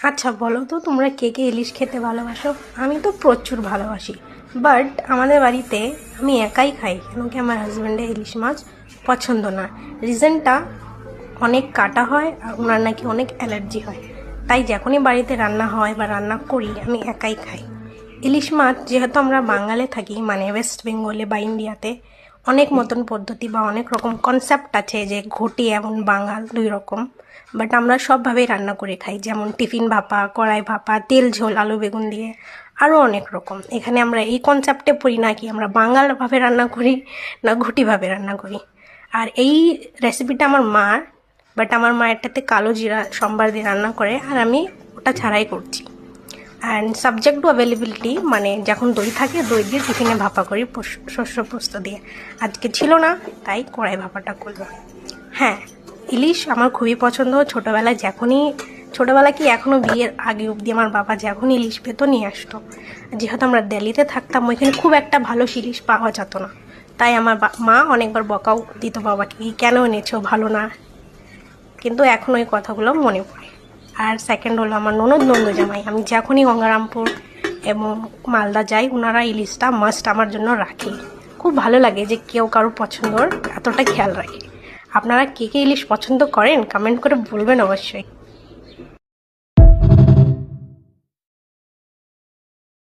আচ্ছা বলো তো, তোমরা কে কে ইলিশ খেতে ভালোবাসো? আমি তো প্রচুর ভালোবাসি, বাট আমাদের বাড়িতে আমি একাই খাই, কেন কি আমার হাজব্যান্ডের ইলিশ মাছ পছন্দ না। রিজনটা, অনেক কাটা হয় আর ওনার নাকি অনেক অ্যালার্জি হয়। তাই যখনই বাড়িতে রান্না হয় বা রান্না করি আমি একাই খাই। ইলিশ মাছ যেহেতু আমরা বাঙালি থাকি, মানে ওয়েস্ট বেঙ্গলে বা ইন্ডিয়াতে অনেক মতন পদ্ধতি বা অনেক রকম কনসেপ্ট আছে, যে ঘটি এবং বাঙাল দুই রকম। বাট আমরা সবভাবেই রান্না করে খাই, যেমন টিফিন ভাপা, কড়াই ভাপা, তেল ঝোল, আলু বেগুন দিয়ে, আরও অনেক রকম। এখানে আমরা এই কনসেপ্টে পড়ি না কি আমরা বাঙালভাবে রান্না করি না ঘটিভাবে রান্না করি। আর এই রেসিপিটা আমার মার, বাট আমার মায়েরটাতে কালো জিরা সম্বার দিয়ে রান্না করে, আর আমি ওটা ছাড়াই করছি। অ্যান্ড সাবজেক্ট টু অ্যাভেলেবিলিটি, মানে যখন দই থাকে দই দিয়ে টিফিনে ভাপা করি শস্য পোস্ত দিয়ে। আজকে ছিল না, তাই কড়াই ভাপাটা করলাম। হ্যাঁ, ইলিশ আমার খুবই পছন্দ। ছোটোবেলায় ছোটোবেলা কি এখনও বিয়ের আগে অবধি আমার বাবা যখন ইলিশ পেত নিয়ে আসতো। যেহেতু আমরা দিল্লিতে থাকতাম, ওইখানে খুব একটা ভালো ইলিশ পাওয়া যেত না, তাই আমার মা অনেকবার বকাও দিত বাবাকে, কেন এনেছো, ভালো না। কিন্তু এখন ওই কথাগুলো মনে পড়ে। আর সেকেন্ড হলো আমার ননদ জামাই, আমি যখনই গঙ্গারামপুর এবং মালদা যাই, ওনারা ইলিশটা মাস্ট আমার জন্য রাখে। খুব ভালো লাগে যে কেউ কারোর পছন্দর এতটা খেয়াল রাখে। আপনারা কে কে ইলিশ পছন্দ করেন কমেন্ট করে বলবেন অবশ্যই।